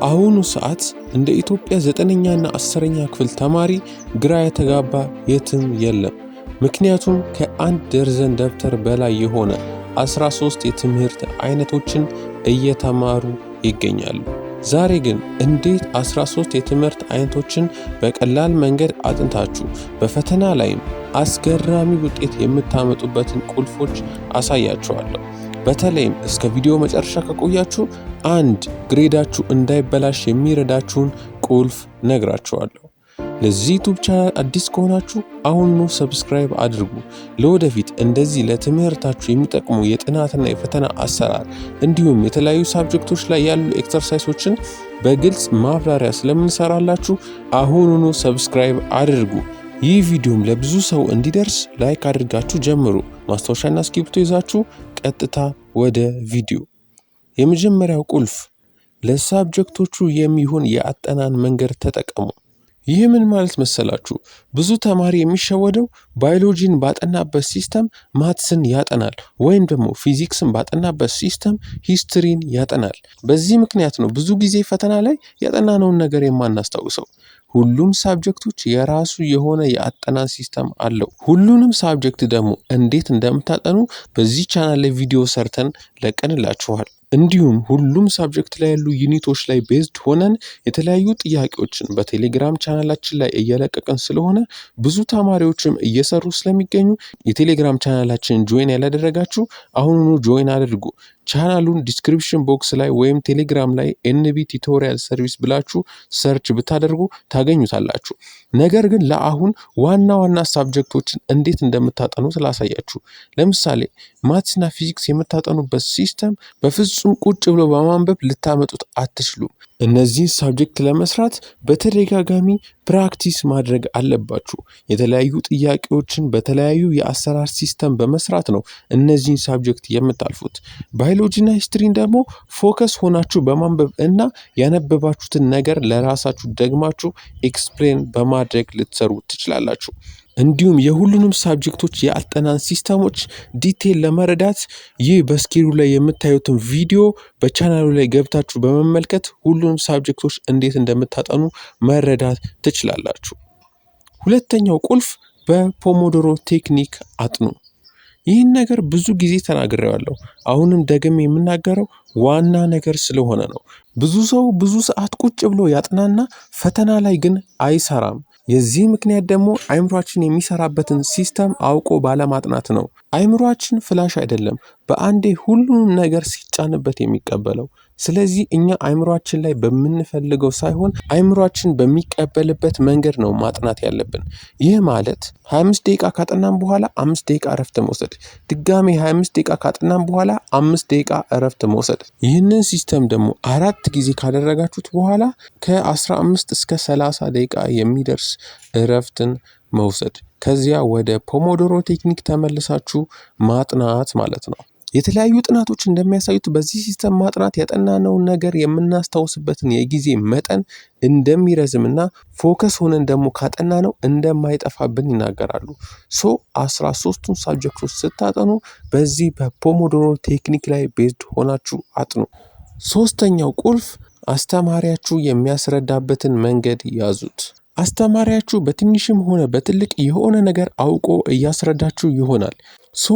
በአሁኑ ሰዓት እንደ ኢትዮጵያ 9ኛ እና 10ኛ ክፍል ተማሪ ግራ የተጋባ የትም የለም። ምክንያቱም ከ1 ደርዘን ደብተር በላይ የሆነ 13 የትምህርት አይነቶችን እየተማሩ ይገኛሉ። ዛሬ ግን እንዴት 13 የትምህርት አይነቶችን በቀላል መንገድ አጥንታችሁ በፈተና ላይም አስገራሚ ውጤት የምታመጡበትን ቁልፎች አሳያችኋለሁ። በተለይም እስከ ቪዲዮ መጨረሻ ከቆያችሁ አንድ ግሬዳችሁ እንዳይበላሽ የሚረዳችሁን ቁልፍ ነግራችኋለሁ። ለዚህ ዩቲዩብ ቻናል አዲስ ከሆናችሁ አሁኑ ሰብስክራይብ አድርጉ። ለወደፊት እንደዚህ ለትምህርታችሁ የሚጠቅሙ የጥናትና የፈተና አሰራር እንዲሁም የተለያዩ ሳብጀክቶች ላይ ያሉ ኤክሰርሳይሶችን በግልጽ ማብራሪያ ስለምንሰራላችሁ አሁኑኑ ሰብስክራይብ አድርጉ። ይህ ቪዲዮም ለብዙ ሰው እንዲደርስ ላይክ አድርጋችሁ ጀምሩ። ማስታወሻና እስክሪብቶ ይዛችሁ ቀጥታ ወደ ቪዲዮ። የመጀመሪያው ቁልፍ ለሳብጀክቶቹ የሚሆን የአጠናን መንገድ ተጠቀሙ። ይህ ምን ማለት መሰላችሁ? ብዙ ተማሪ የሚሸወደው ባዮሎጂን ባጠናበት ሲስተም ማትስን ያጠናል ወይም ደግሞ ፊዚክስን ባጠናበት ሲስተም ሂስትሪን ያጠናል። በዚህ ምክንያት ነው ብዙ ጊዜ ፈተና ላይ ያጠናነውን ነገር የማናስታውሰው። ሁሉም ሳብጀክቶች የራሱ የሆነ የአጠናን ሲስተም አለው። ሁሉንም ሳብጀክት ደግሞ እንዴት እንደምታጠኑ በዚህ ቻናል ላይ ቪዲዮ ሰርተን ለቀንላችኋል። እንዲሁም ሁሉም ሳብጀክት ላይ ያሉ ዩኒቶች ላይ ቤዝድ ሆነን የተለያዩ ጥያቄዎችን በቴሌግራም ቻናላችን ላይ እየለቀቅን ስለሆነ ብዙ ተማሪዎችም እየሰሩ ስለሚገኙ የቴሌግራም ቻናላችን ጆይን ያላደረጋችሁ አሁኑኑ ጆይን አድርጉ። ቻናሉን ዲስክሪፕሽን ቦክስ ላይ ወይም ቴሌግራም ላይ ኤንቢ ቲዩቶሪያል ሰርቪስ ብላችሁ ሰርች ብታደርጉ ታገኙታላችሁ። ነገር ግን ለአሁን ዋና ዋና ሳብጀክቶችን እንዴት እንደምታጠኑ ስላሳያችሁ። ለምሳሌ ማትስና ፊዚክስ የምታጠኑበት ሲስተም በፍጹም ቁጭ ብሎ በማንበብ ልታመጡት አትችሉም። እነዚህን ሳብጀክት ለመስራት በተደጋጋሚ ፕራክቲስ ማድረግ አለባችሁ። የተለያዩ ጥያቄዎችን በተለያዩ የአሰራር ሲስተም በመስራት ነው እነዚህን ሳብጀክት የምታልፉት። ባዮሎጂና ሂስትሪን ደግሞ ፎከስ ሆናችሁ በማንበብ እና ያነበባችሁትን ነገር ለራሳችሁ ደግማችሁ ኤክስፕሌን በማድረግ ልትሰሩ ትችላላችሁ። እንዲሁም የሁሉንም ሳብጀክቶች የአጠናን ሲስተሞች ዲቴል ለመረዳት ይህ በስክሪኑ ላይ የምታዩትን ቪዲዮ በቻናሉ ላይ ገብታችሁ በመመልከት ሁሉንም ሳብጀክቶች እንዴት እንደምታጠኑ መረዳት ትችላላችሁ። ሁለተኛው ቁልፍ በፖሞዶሮ ቴክኒክ አጥኑ። ይህን ነገር ብዙ ጊዜ ተናግሬዋለሁ። አሁንም ደግሜ የምናገረው ዋና ነገር ስለሆነ ነው። ብዙ ሰው ብዙ ሰዓት ቁጭ ብሎ ያጥናና ፈተና ላይ ግን አይሰራም። የዚህ ምክንያት ደግሞ አይምሯችን የሚሰራበትን ሲስተም አውቆ ባለማጥናት ነው። አይምሯችን ፍላሽ አይደለም በአንዴ ሁሉንም ነገር ሲጫንበት የሚቀበለው። ስለዚህ እኛ አይምሯችን ላይ በምንፈልገው ሳይሆን አይምሯችን በሚቀበልበት መንገድ ነው ማጥናት ያለብን። ይህ ማለት 25 ደቂቃ ካጠናን በኋላ 5 ደቂቃ እረፍት መውሰድ፣ ድጋሜ 25 ደቂቃ ካጠናን በኋላ 5 ደቂቃ እረፍት መውሰድ። ይህንን ሲስተም ደግሞ 4 ጊዜ ካደረጋችሁት በኋላ ከ15 እስከ 30 ደቂቃ የሚደርስ እረፍትን መውሰድ። ከዚያ ወደ ፖሞዶሮ ቴክኒክ ተመልሳችሁ ማጥናት ማለት ነው። የተለያዩ ጥናቶች እንደሚያሳዩት በዚህ ሲስተም ማጥናት ያጠናነውን ነገር የምናስታውስበትን የጊዜ መጠን እንደሚረዝምና ፎከስ ሆነን ደግሞ ካጠናነው እንደማይጠፋብን ይናገራሉ። 13ቱን ሳብጀክቶች ስታጠኑ በዚህ በፖሞዶሮ ቴክኒክ ላይ ቤዝድ ሆናችሁ አጥኑ። ሶስተኛው ቁልፍ አስተማሪያችሁ የሚያስረዳበትን መንገድ ያዙት። አስተማሪያችሁ በትንሽም ሆነ በትልቅ የሆነ ነገር አውቆ እያስረዳችሁ ይሆናል።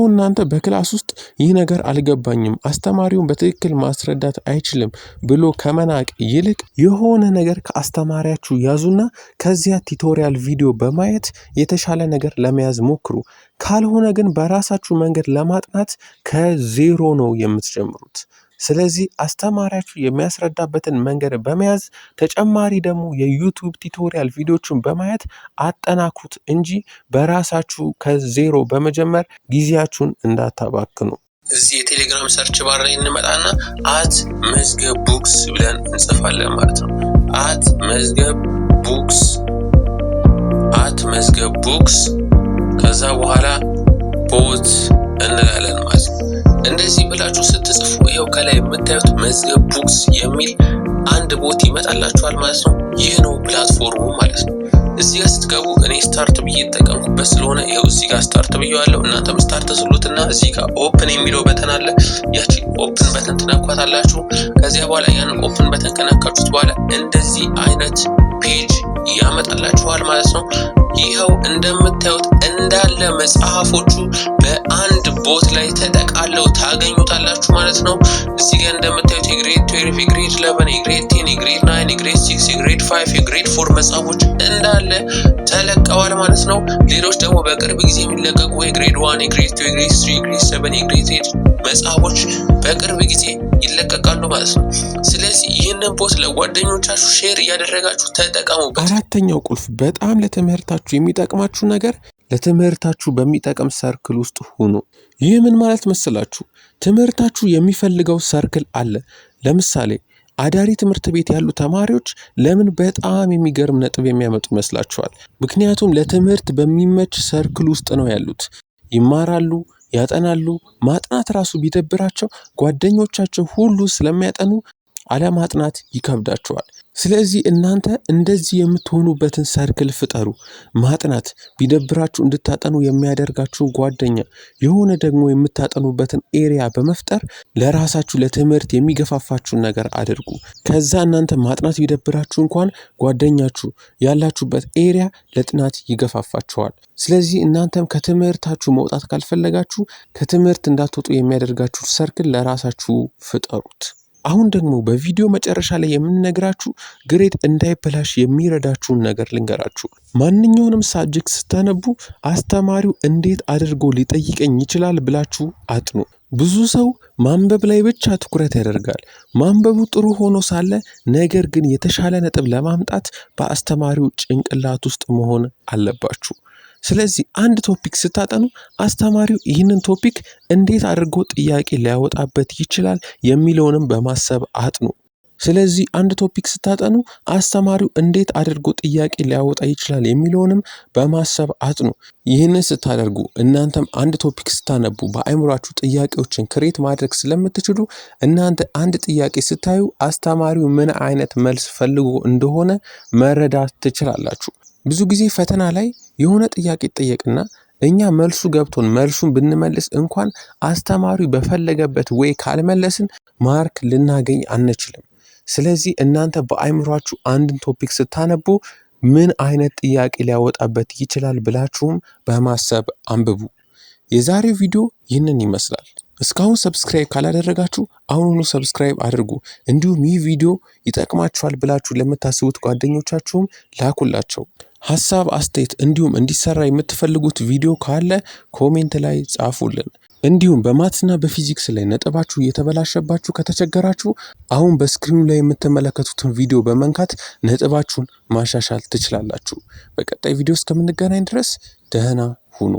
እናንተ በክላስ ውስጥ ይህ ነገር አልገባኝም፣ አስተማሪውን በትክክል ማስረዳት አይችልም ብሎ ከመናቅ ይልቅ የሆነ ነገር ከአስተማሪያችሁ ያዙና ከዚያ ቲዩቶሪያል ቪዲዮ በማየት የተሻለ ነገር ለመያዝ ሞክሩ። ካልሆነ ግን በራሳችሁ መንገድ ለማጥናት ከዜሮ ነው የምትጀምሩት። ስለዚህ አስተማሪያችሁ የሚያስረዳበትን መንገድ በመያዝ ተጨማሪ ደግሞ የዩቲዩብ ቲዩቶሪያል ቪዲዮችን በማየት አጠናክሩት እንጂ በራሳችሁ ከዜሮ በመጀመር ጊዜያችሁን እንዳታባክኑ። እዚህ የቴሌግራም ሰርች ባር ላይ እንመጣና @መዝገብ ቡክስ ብለን እንጽፋለን ማለት ነው። @መዝገብ ቡክስ ከዛ በኋላ ቦት እንላለን ማለት ነው። እንደዚህ ብላችሁ ስትጽፉ ይሄው ከላይ የምታዩት መዝገብ ቡክስ የሚል አንድ ቦት ይመጣላችኋል ማለት ነው። ይህ ነው ፕላትፎርሙ ማለት ነው። እዚህ ጋር ስትገቡ እኔ ስታርት ብዬ ተጠቀምኩበት ስለሆነ ይኸው እዚህ ጋር ስታርት ብዬዋለሁ። እናንተም ስታርት ስሉትና እዚህ ጋር ኦፕን የሚለው በተን አለ። ያቺ ኦፕን በተን ትነኳታላችሁ። ከዚያ በኋላ ያንን ኦፕን በተን ከነካችሁት በኋላ እንደዚህ አይነት ፔጅ ያመጣላችኋል ማለት ነው። ይኸው እንደምታዩት እንዳለ መጽሐፎቹ በአንድ ቦት ላይ ተጠቃለው ታገኙታላችሁ ማለት ነው። እዚህ ጋር እንደምታዩት የግሬድ 12፣ የግሬድ 11፣ የግሬድ 10፣ የግሬድ 9፣ የግሬድ 6፣ የግሬድ 5፣ የግሬድ 4 መጽሐፎች እንዳለ ተለቀዋል ማለት ነው። ሌሎች ደግሞ በቅርብ ጊዜ የሚለቀቁ የግሬድ 1፣ የግሬድ 2፣ የግሬድ 3፣ የግሬድ 7፣ የግሬድ 8 መጽሐፎች በቅርብ ጊዜ ይለቀቃሉ ማለት ነው። ስለዚህ ይህንን ቦት ለጓደኞቻችሁ ሼር እያደረጋችሁ ተጠቀሙበት። አራተኛው ቁልፍ በጣም ለትምህርታችሁ የሚጠቅማችሁ ነገር ለትምህርታችሁ በሚጠቅም ሰርክል ውስጥ ሁኑ። ይህ ምን ማለት መሰላችሁ? ትምህርታችሁ የሚፈልገው ሰርክል አለ። ለምሳሌ አዳሪ ትምህርት ቤት ያሉ ተማሪዎች ለምን በጣም የሚገርም ነጥብ የሚያመጡ ይመስላችኋል? ምክንያቱም ለትምህርት በሚመች ሰርክል ውስጥ ነው ያሉት። ይማራሉ፣ ያጠናሉ። ማጥናት ራሱ ቢደብራቸው ጓደኞቻቸው ሁሉ ስለሚያጠኑ አለማጥናት ይከብዳቸዋል። ስለዚህ እናንተ እንደዚህ የምትሆኑበትን ሰርክል ፍጠሩ። ማጥናት ቢደብራችሁ እንድታጠኑ የሚያደርጋችሁን ጓደኛ፣ የሆነ ደግሞ የምታጠኑበትን ኤሪያ በመፍጠር ለራሳችሁ ለትምህርት የሚገፋፋችሁን ነገር አድርጉ። ከዛ እናንተ ማጥናት ቢደብራችሁ እንኳን ጓደኛችሁ ያላችሁበት ኤሪያ ለጥናት ይገፋፋችኋል። ስለዚህ እናንተም ከትምህርታችሁ መውጣት ካልፈለጋችሁ ከትምህርት እንዳትወጡ የሚያደርጋችሁ ሰርክል ለራሳችሁ ፍጠሩት። አሁን ደግሞ በቪዲዮ መጨረሻ ላይ የምንነግራችሁ ግሬድ እንዳይበላሽ የሚረዳችሁን ነገር ልንገራችሁ። ማንኛውንም ሳብጀክት ስታነቡ አስተማሪው እንዴት አድርጎ ሊጠይቀኝ ይችላል ብላችሁ አጥኑ። ብዙ ሰው ማንበብ ላይ ብቻ ትኩረት ያደርጋል። ማንበቡ ጥሩ ሆኖ ሳለ ነገር ግን የተሻለ ነጥብ ለማምጣት በአስተማሪው ጭንቅላት ውስጥ መሆን አለባችሁ። ስለዚህ አንድ ቶፒክ ስታጠኑ አስተማሪው ይህንን ቶፒክ እንዴት አድርጎ ጥያቄ ሊያወጣበት ይችላል የሚለውንም በማሰብ አጥኑ። ስለዚህ አንድ ቶፒክ ስታጠኑ አስተማሪው እንዴት አድርጎ ጥያቄ ሊያወጣ ይችላል የሚለውንም በማሰብ አጥኑ። ይህንን ስታደርጉ እናንተም አንድ ቶፒክ ስታነቡ በአእምሯችሁ ጥያቄዎችን ክሬት ማድረግ ስለምትችሉ እናንተ አንድ ጥያቄ ስታዩ አስተማሪው ምን አይነት መልስ ፈልጎ እንደሆነ መረዳት ትችላላችሁ። ብዙ ጊዜ ፈተና ላይ የሆነ ጥያቄ ይጠየቅና እኛ መልሱ ገብቶን መልሱን ብንመልስ እንኳን አስተማሪው በፈለገበት ወይ ካልመለስን ማርክ ልናገኝ አንችልም። ስለዚህ እናንተ በአእምሯችሁ አንድን ቶፒክ ስታነቡ ምን አይነት ጥያቄ ሊያወጣበት ይችላል ብላችሁም በማሰብ አንብቡ። የዛሬው ቪዲዮ ይህንን ይመስላል። እስካሁን ሰብስክራይብ ካላደረጋችሁ አሁኑኑ ሰብስክራይብ አድርጉ። እንዲሁም ይህ ቪዲዮ ይጠቅማችኋል ብላችሁ ለምታስቡት ጓደኞቻችሁም ላኩላቸው። ሐሳብ፣ አስተያየት እንዲሁም እንዲሰራ የምትፈልጉት ቪዲዮ ካለ ኮሜንት ላይ ጻፉልን። እንዲሁም በማትስና በፊዚክስ ላይ ነጥባችሁ እየተበላሸባችሁ ከተቸገራችሁ አሁን በስክሪኑ ላይ የምትመለከቱትን ቪዲዮ በመንካት ነጥባችሁን ማሻሻል ትችላላችሁ። በቀጣይ ቪዲዮ እስከምንገናኝ ድረስ ደህና ሁኑ።